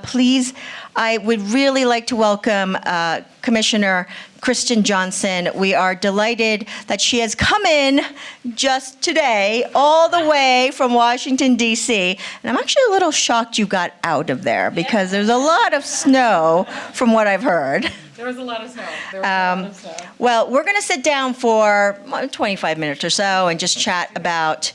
Please, I would really like to welcome Commissioner Kristin Johnson. We are delighted that she has come in just today, all the way from Washington, D.C. And I'm actually a little shocked you got out of there because there's a lot of snow from what I've heard. There was a lot of snow. Well, we're going to sit down for 25 minutes or so and just chat about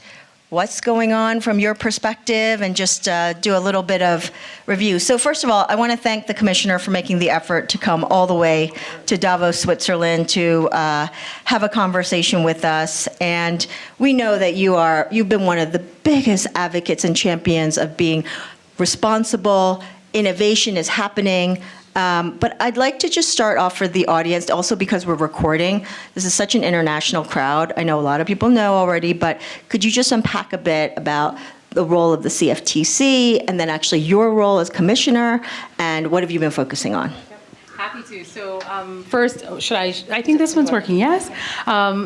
what's going on from your perspective and just do a little bit of review. So first of all, I want to thank the Commissioner for making the effort to come all the way to Davos, Switzerland to have a conversation with us. And we know that you've been one of the biggest advocates and champions of being responsible. Innovation is happening. But I'd like to just start off for the audience, also because we're recording. This is such an international crowd. I know a lot of people know already, but could you just unpack a bit about the role of the CFTC and then actually your role as commissioner and what have you been focusing on? Happy to. So first, I think this one's working, yes?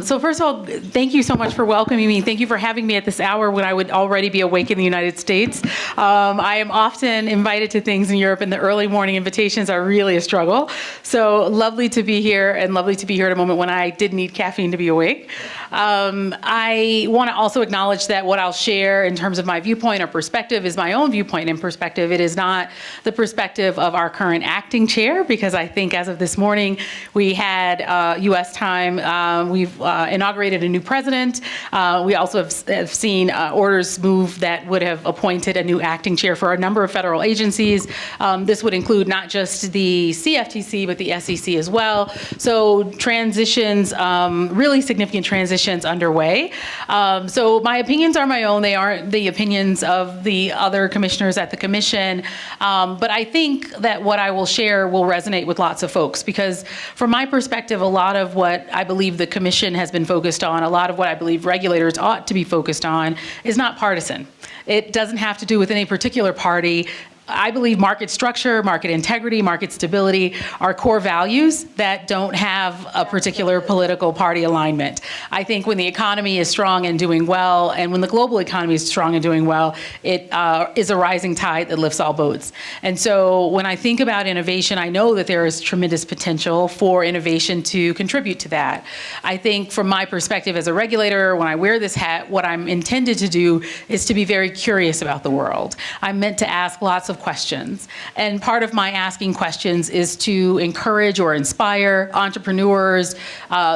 So first of all, thank you so much for welcoming me. Thank you for having me at this hour when I would already be awake in the United States. I am often invited to things in Europe, and the early morning invitations are really a struggle. So lovely to be here, and lovely to be here at a moment when I did need caffeine to be awake. I want to also acknowledge that what I'll share in terms of my viewpoint or perspective is my own viewpoint and perspective. It is not the perspective of our current acting chair, because I think as of this morning, we had U.S. time. We've inaugurated a new president. We also have seen orders move that would have appointed a new acting chair for a number of federal agencies. This would include not just the CFTC, but the SEC as well. So transitions, really significant transitions underway. So my opinions are my own. They aren't the opinions of the other commissioners at the commission. But I think that what I will share will resonate with lots of folks, because from my perspective, a lot of what I believe the commission has been focused on, a lot of what I believe regulators ought to be focused on, is not partisan. It doesn't have to do with any particular party. I believe market structure, market integrity, market stability are core values that don't have a particular political party alignment. I think when the economy is strong and doing well, and when the global economy is strong and doing well, it is a rising tide that lifts all boats. And so when I think about innovation, I know that there is tremendous potential for innovation to contribute to that. I think from my perspective as a regulator, when I wear this hat, what I'm intended to do is to be very curious about the world. I'm meant to ask lots of questions. And part of my asking questions is to encourage or inspire entrepreneurs,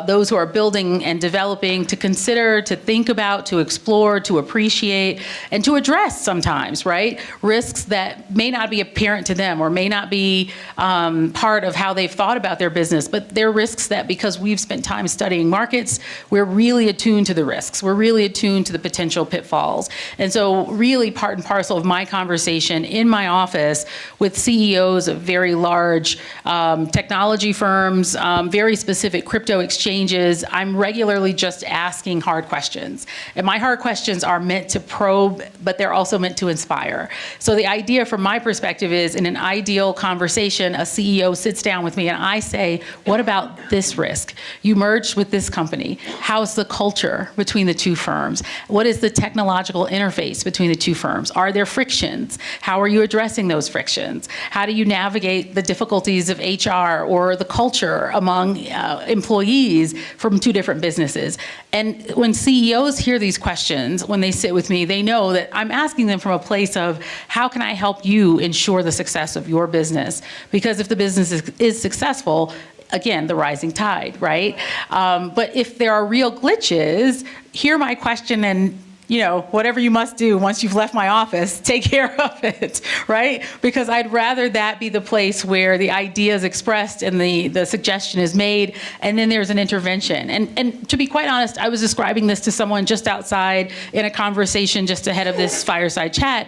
those who are building and developing, to consider, to think about, to explore, to appreciate, and to address sometimes, right? Risks that may not be apparent to them or may not be part of how they've thought about their business, but they're risks that, because we've spent time studying markets, we're really attuned to the risks. We're really attuned to the potential pitfalls. And so really part and parcel of my conversation in my office with CEOs of very large technology firms, very specific crypto exchanges, I'm regularly just asking hard questions. And my hard questions are meant to probe, but they're also meant to inspire. So the idea from my perspective is, in an ideal conversation, a CEO sits down with me and I say, what about this risk? You merged with this company. How's the culture between the two firms? What is the technological interface between the two firms? Are there frictions? How are you addressing those frictions? How do you navigate the difficulties of HR or the culture among employees from two different businesses? And when CEOs hear these questions, when they sit with me, they know that I'm asking them from a place of, how can I help you ensure the success of your business? Because if the business is successful, again, the rising tide, right? But if there are real glitches, hear my question and, you know, whatever you must do once you've left my office, take care of it, right? Because I'd rather that be the place where the idea is expressed and the suggestion is made, and then there's an intervention. And to be quite honest, I was describing this to someone just outside in a conversation just ahead of this fireside chat.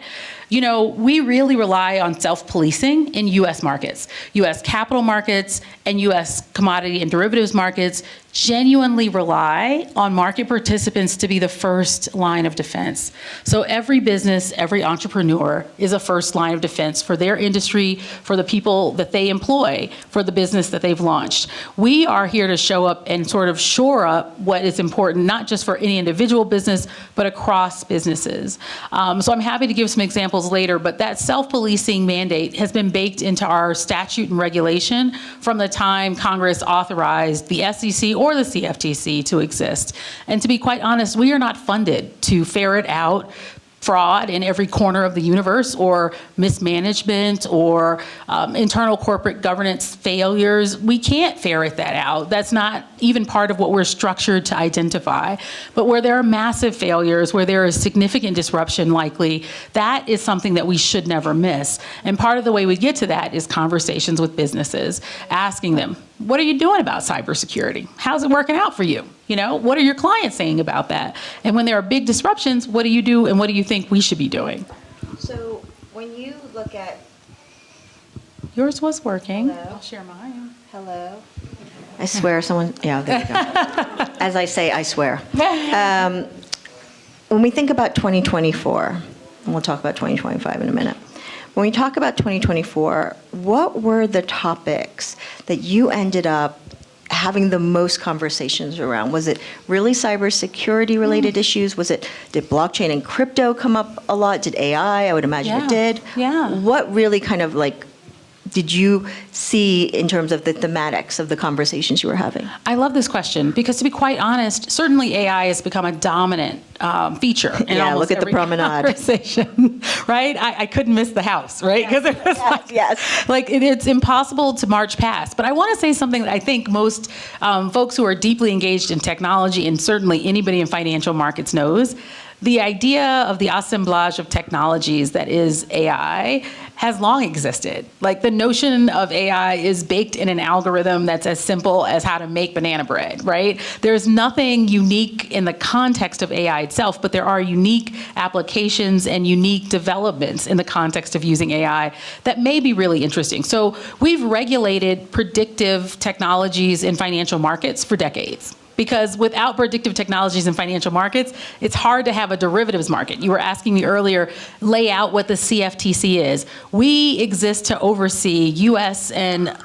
You know, we really rely on self-policing in U.S. markets. U.S. capital markets and U.S. commodity and derivatives markets genuinely rely on market participants to be the first line of defense. So every business, every entrepreneur is a first line of defense for their industry, for the people that they employ, for the business that they've launched. We are here to show up and sort of shore up what is important, not just for any individual business, but across businesses. So I'm happy to give some examples examples later, but that self-policing mandate has been baked into our statute and regulation from the time Congress authorized the SEC or the CFTC to exist. And to be quite honest, we are not funded to ferret out fraud in every corner of the universe, or mismanagement, or internal corporate governance failures. We can't ferret that out. That's not even part of what we're structured to identify. But where there are massive failures, where there is significant disruption likely, that is something that we should never miss. And part of the way we get to that is conversations with businesses, asking them, what are you doing about cybersecurity? How's it working out for you? What are your clients saying about that? And when there are big disruptions, what do you do and what do you think we should be doing? So when you look at... Yours was working. Hello? I'll share mine. Hello? I swear someone... Yeah, there you go. As I say, I swear. When we think about 2024, and we'll talk about 2025 in a minute, when we talk about 2024, what were the topics that you ended up having the most conversations around? Was it really cybersecurity related issues? Did blockchain and crypto come up a lot? Did AI? I would imagine it did. Yeah. What really kind of did you see in terms of the thematics of the conversations you were having? I love this question because, to be quite honest, certainly AI has become a dominant feature in almost look at the every promenade conversation, right? I couldn't miss the house, right? Because it was it's impossible to march past. But I want to say something that I think most folks who are deeply engaged in technology, and certainly anybody in financial markets knows, the idea of the assemblage of technologies that is AI has long existed. The notion of AI is baked in an algorithm that's as simple as how to make banana bread, right? There's nothing unique in the context of AI itself, but there are unique applications and unique developments in the context of using AI that may be really interesting. So we've regulated predictive technologies in financial markets for decades. Because without predictive technologies in financial markets, it's hard to have a derivatives market. You were asking me earlier, lay out what the CFTC is. We exist to oversee U.S. and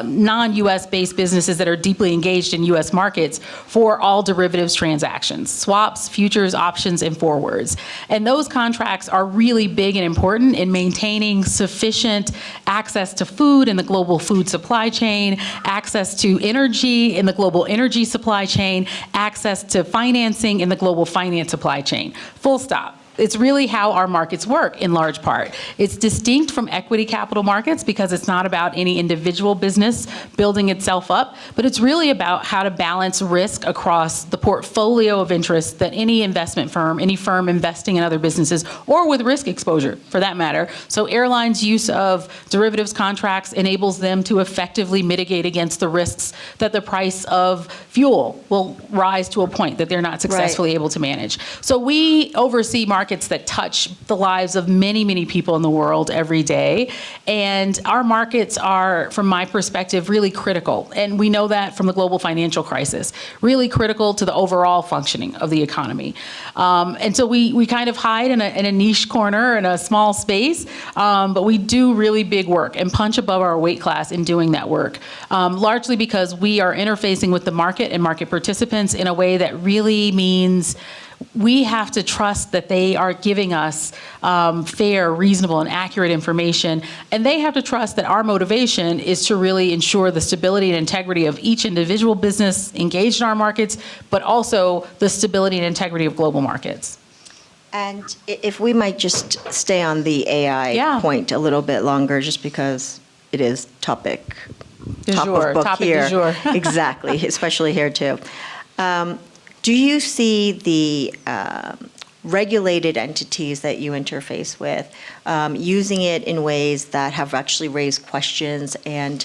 non-U.S. based businesses that are deeply engaged in U.S. markets for all derivatives transactions, swaps, futures, options, and forwards. And those contracts are really big and important in maintaining sufficient access to food in the global food supply chain, access to energy in the global energy supply chain, access to financing in the global finance supply chain. Full stop. It's really how our markets work in large part. It's distinct from equity capital markets because it's not about any individual business building itself up, but it's really about how to balance risk across the portfolio of interests that any investment firm, any firm investing in other businesses, or with risk exposure for that matter. So airlines' use of derivatives contracts enables them to effectively mitigate against the risks that the price of fuel will rise to a point that they're not successfully able to manage. So we oversee markets that touch the lives of many, many people in the world every day. And our markets are, from my perspective, really critical. And we know that from the global financial crisis, really critical to the overall functioning of the economy. And so we kind of hide in a niche corner, in a small space, but we do really big work and punch above our weight class in doing that work, largely because we are interfacing with the market and market participants in a way that really means we have to trust that they are giving us fair, reasonable, and accurate information. And they have to trust that our motivation is to really ensure the stability and integrity of each individual business engaged in our markets, but also the stability and integrity of global markets. And if we might just stay on the AI point a little bit longer, just because it is top of book here. Du jour. Exactly, especially here too. Do you see the regulated entities that you interface with using it in ways that have actually raised questions and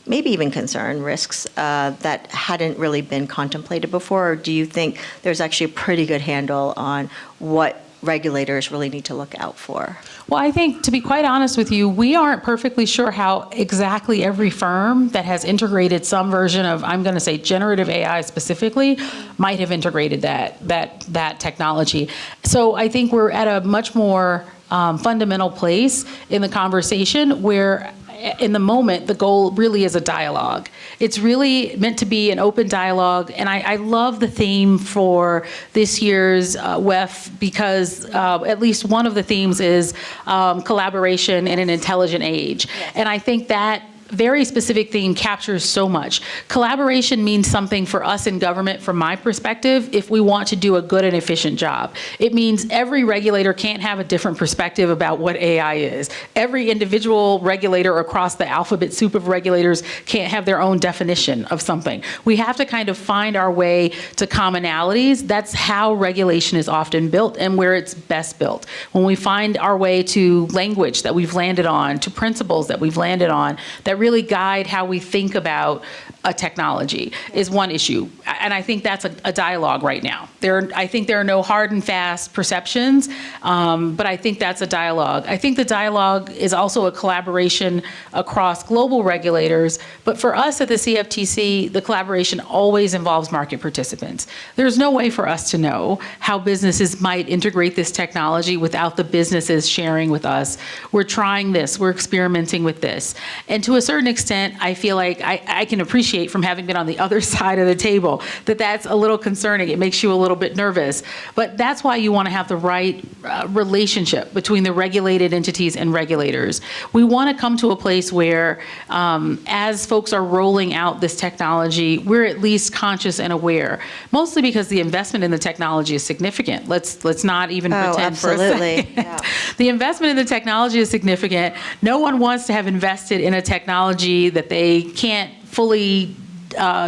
maybe even concern risks that hadn't really been contemplated before? Or do you think there's actually a pretty good handle on what regulators really need to look out for? Well, I think, to be quite honest with you, we aren't perfectly sure how exactly every firm that has integrated some version of, I'm going to say, generative AI specifically, might have integrated that technology. So I think we're at a much more fundamental place in the conversation where in the moment, the goal really is a dialogue. It's really meant to be an open dialogue, and I love the theme for this year's WEF because at least one of the themes is collaboration in an intelligent age. Yes. And I think that very specific theme captures so much. Collaboration means something for us in government, from my perspective, if we want to do a good and efficient job. It means every regulator can't have a different perspective about what AI is. Every individual regulator across the alphabet soup of regulators can't have their own definition of something. We have to kind of find our way to commonalities. That's how regulation is often built and where it's best built. When we find our way to language that we've landed on, to principles that we've landed on, that really guide how we think about a technology is one issue. And I think that's a dialogue right now. I think there are no hard and fast perceptions, but I think that's a dialogue. I think the dialogue is also a collaboration across global regulators, but for us at the CFTC, the collaboration always involves market participants. There's no way for us to know how businesses might integrate this technology without the businesses sharing with us. We're trying this, we're experimenting with this. And to a certain extent, I feel like I can appreciate from having been on the other side of the table that that's a little concerning. It makes you a little bit nervous. But that's why you want to have the right relationship between the regulated entities and regulators. We want to come to a place where as folks are rolling out this technology, we're at least conscious and aware, mostly because the investment in the technology is significant. Let's not even pretend for a second. Yeah. The investment in the technology is significant. No one wants to have invested in a technology that they can't fully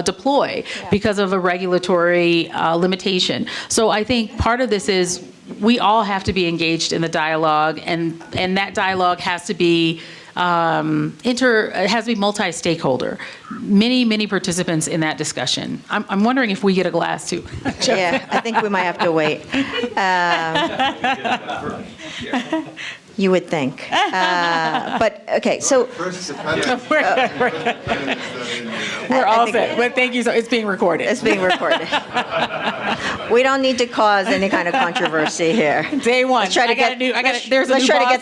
deploy because of a regulatory limitation. So I think part of this is we all have to be engaged in the dialogue, and that dialogue has to be it has to be multi-stakeholder. Many participants in that discussion. I'm wondering if we get a glass too. Yeah, I think we might have to wait. You would think. But, okay, so. First, the panel. We're all set, but thank you. So it's being recorded. It's being recorded. We don't need to cause any kind of controversy here. Day one. Let's try to get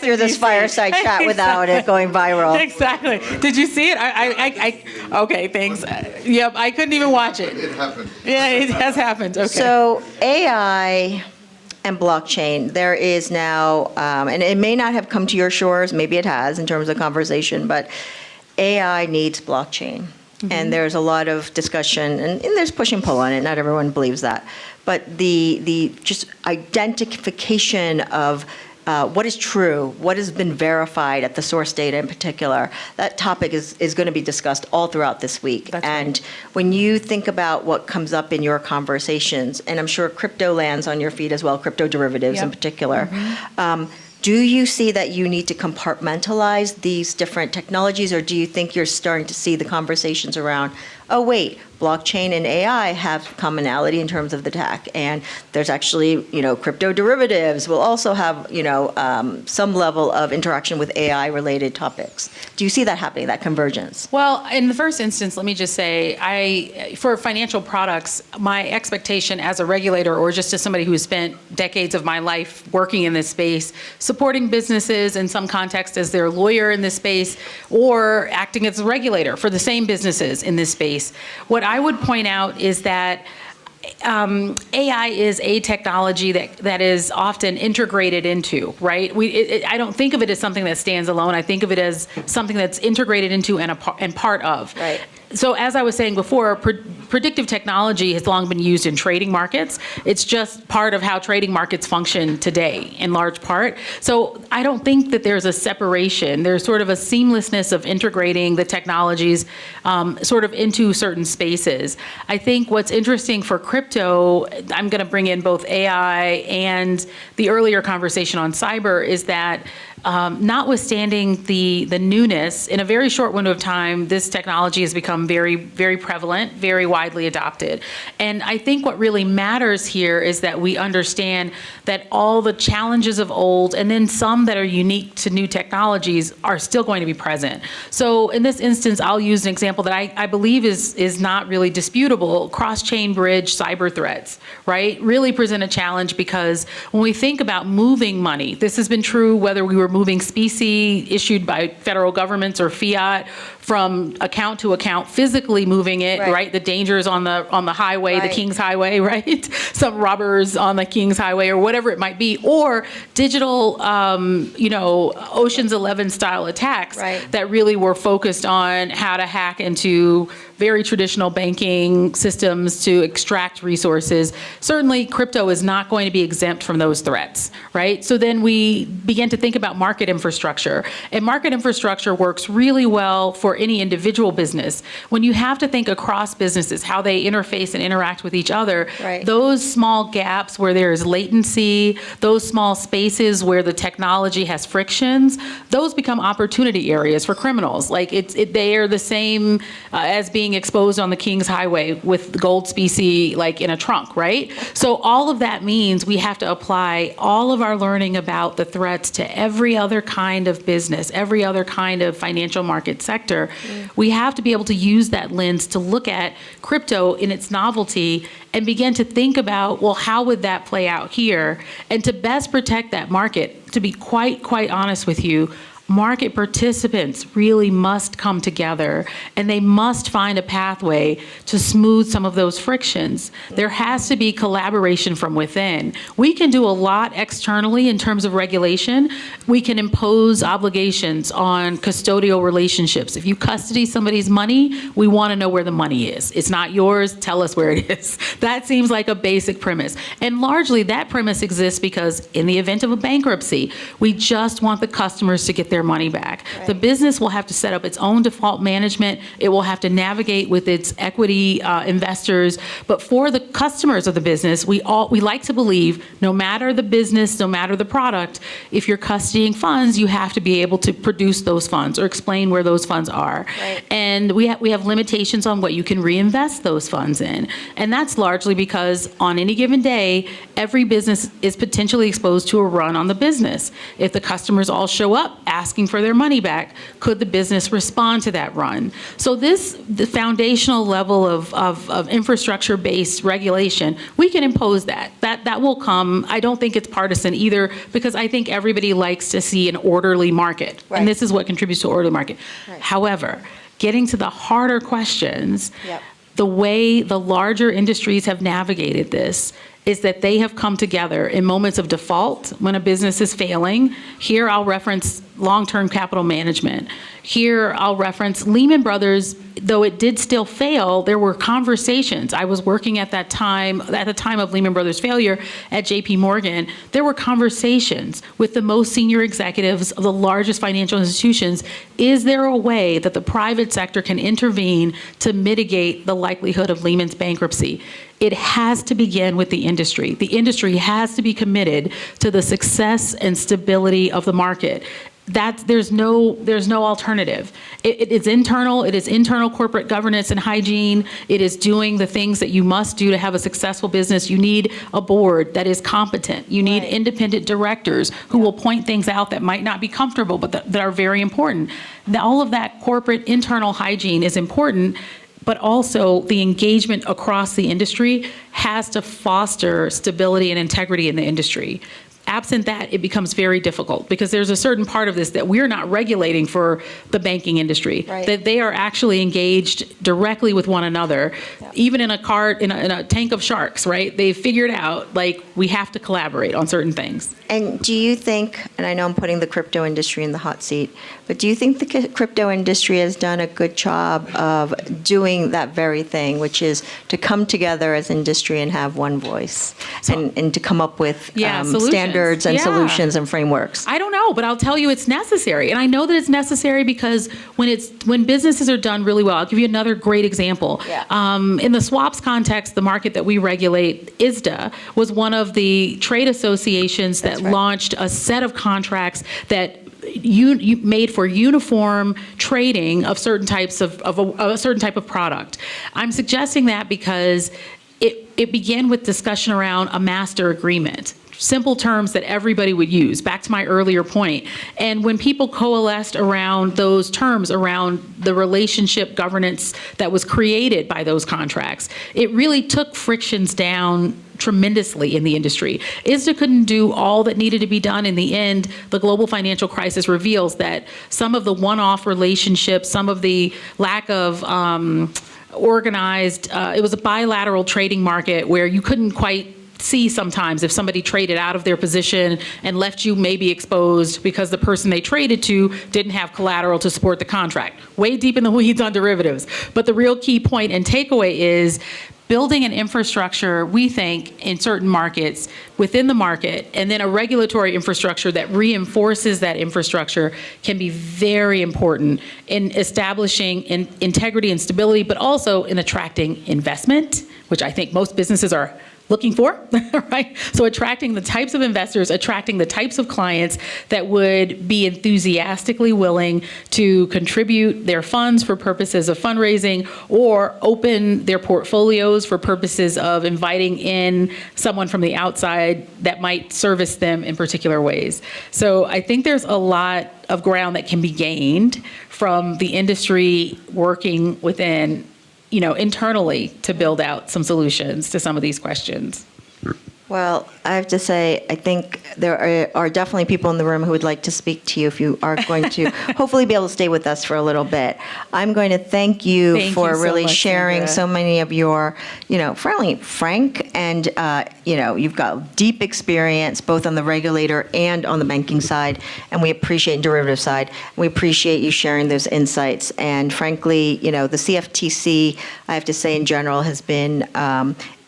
through this fireside chat without it going viral. Exactly. Did you see it? Okay, thanks. Yep, I couldn't even watch it. It happened. Yeah, it has happened. Okay. So AI and blockchain, there is now, and it may not have come to your shores, maybe it has in terms of conversation, but AI needs blockchain. Mm-hmm. And there's a lot of discussion, and there's push and pull on it, not everyone believes that. But the just identification of what is true, what has been verified at the source data in particular, that topic is going to be discussed all throughout this week. That's and right. When you think about what comes up in your conversations, and I'm sure crypto lands on your feed as well, crypto derivatives in particular, do you see that you need to compartmentalize these different technologies, or do you think you're starting to see the conversations around, oh wait, blockchain and AI have commonality in terms of the tech, and there's actually, crypto derivatives will also have, some level of interaction with AI-related topics. Do you see that happening, that convergence? Well, in the first instance, let me just say, for financial products, my expectation as a regulator, or just as somebody who's spent decades of my life working in this space, supporting businesses in some context as their lawyer in this space, or acting as a regulator for the same businesses in this space, what I would point out is that AI is a technology that is often integrated into, right? I don't think of it as something that stands alone. I think of it as something that's integrated into and part of. Right. So as I was saying before, predictive technology has long been used in trading markets. It's just part of how trading markets function today, in large part. So I don't think that there's a separation. There's sort of a seamlessness of integrating the technologies sort of into certain spaces. I think what's interesting for crypto, I'm going to bring in both AI and the earlier conversation on cyber, is that notwithstanding the newness, in a very short window of time, this technology has become very, very prevalent, very widely adopted. And I think what really matters here is that we understand that all the challenges of old, and then some that are unique to new technologies, are still going to be present. So in this instance, I'll use an example that I believe is not really disputable. Cross-chain bridge cyber threats, right, really present a challenge, because when we think about moving money, this has been true whether we were moving specie issued by federal governments or fiat from account to account, physically moving it, right? The dangers on the highway, the King's Highway, right? Some robbers on the King's Highway or whatever it might be, or digital, Ocean's 11 style attacks that really were focused on how to hack into very traditional banking systems to extract resources. Certainly, crypto is not going to be exempt from those threats, right? So then we begin to think about market infrastructure. And market infrastructure works really well for any individual business. When you have to think across businesses, how they interface and interact with each other, those small gaps where there is latency, those small spaces where the technology has frictions, those become opportunity areas for criminals. Like they are the same as being exposed on the King's Highway with gold specie like in a trunk, right? So all of that means we have to apply all of our learning about the threats to every other kind of business, every other kind of financial market sector. We have to be able to use that lens to look at crypto in its novelty and begin to think about, well, how would that play out here? And to best protect that market, to be quite honest with you, market participants really must come together and they must find a pathway to smooth some of those frictions. There has to be collaboration from within. We can do a lot externally in terms of regulation. We can impose obligations on custodial relationships. If you custody somebody's money, we want to know where the money is. It's not yours, tell us where it is. That seems like a basic premise. And largely that premise exists because in the event of a bankruptcy, we just want the customers to get their money back. The business will have to set up its own default management. It will have to navigate with its equity investors. But for the customers of the business, we like to believe no matter the business, no matter the product, if you're custodying funds, you have to be able to produce those funds or explain where those funds are. And we have limitations on what you can reinvest those funds in. And that's largely because on any given day, every business is potentially exposed to a run on the business. If the customers all show up asking for their money back, could the business respond to that run? So the foundational level of infrastructure-based regulation, we can impose that. That will come. I don't think it's partisan either because I think everybody likes to see an orderly market. And this is what contributes to an orderly market. However, getting to the harder questions, the way the larger industries have navigated this is that they have come together in moments of default when a business is failing. Here I'll reference long-term capital management. Here I'll reference Lehman Brothers. Though it did still fail, there were conversations. I was working at the time of Lehman Brothers' failure at JP Morgan. There were conversations with the most senior executives of the largest financial institutions. Is there a way that the private sector can intervene to mitigate the likelihood of Lehman's bankruptcy? It has to begin with the industry. The industry has to be committed to the success and stability of the market. There's no alternative. It is internal. It is internal corporate governance and hygiene. It is doing the things that you must do to have a successful business. You need a board that is competent. You need independent directors who will point things out that might not be comfortable, but that are very important. All of that corporate internal hygiene is important, but also the engagement across the industry has to foster stability and integrity in the industry. Absent that, it becomes very difficult because there's a certain part of this that we're not regulating for the banking industry, that they are actually engaged directly with one another, even in a tank of sharks, right? They've figured out, like, we have to collaborate on certain things. And do you think, and I know I'm putting the crypto industry in the hot seat, but do you think the crypto industry has done a good job of doing that very thing, which is to come together as industry and have one voice and to come up with standards and solutions and frameworks? I don't know, but I'll tell you it's necessary. And I know that it's necessary because when businesses are done really well, I'll give you another great example. In the swaps context, the market that we regulate, ISDA, was one of the trade associations that launched a set of contracts that you made for uniform trading of certain types of a certain type of product. I'm suggesting that because it began with discussion around a master agreement. simple terms that everybody would use, back to my earlier point. And when people coalesced around those terms, around the relationship governance that was created by those contracts, it really took frictions down tremendously in the industry. ISDA couldn't do all that needed to be done. In the end, the global financial crisis reveals that some of the one-off relationships, some of the lack of organized, it was a bilateral trading market where you couldn't quite see sometimes if somebody traded out of their position and left you maybe exposed because the person they traded to didn't have collateral to support the contract. Way deep in the weeds on derivatives. But the real key point and takeaway is building an infrastructure, we think, in certain markets, within the market, and then a regulatory infrastructure that reinforces that infrastructure can be very important in establishing integrity and stability, but also in attracting investment, which I think most businesses are looking for, right? So attracting the types of investors, attracting the types of clients that would be enthusiastically willing to contribute their funds for purposes of fundraising or open their portfolios for purposes of inviting in someone from the outside that might service them in particular ways. So I think there's a lot of ground that can be gained from the industry working within internally to build out some solutions to some of these questions. Well, I have to say, I think there are definitely people in the room who would like to speak to you if you are going to hopefully be able to stay with us for a little bit. I'm going to thank you for really sharing Sandra. so many of your, fairly frank and, you've got deep experience both on the regulator and on the banking side, and we appreciate derivative side. We appreciate you sharing those insights. And frankly, the CFTC, I have to say in general, has been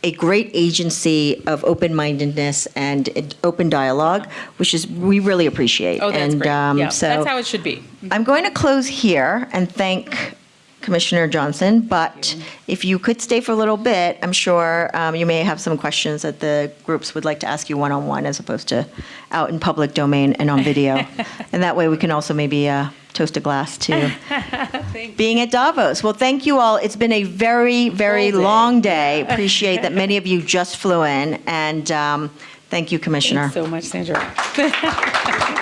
a great agency of open-mindedness and open dialogue, which is we really appreciate. Oh, that's great. Yeah, So that's how it should be. I'm going to close here and thank Commissioner Johnson, but if you could stay for a little bit, I'm sure you may have some questions that the groups would like to ask you one-on-one as opposed to out in public domain and on video. And that way we can also maybe toast a glass to being at Davos. Well, thank you all. It's been a very, very long day. Appreciate that many of you just flew in. And thank you, Commissioner. Thanks so much, Sandra.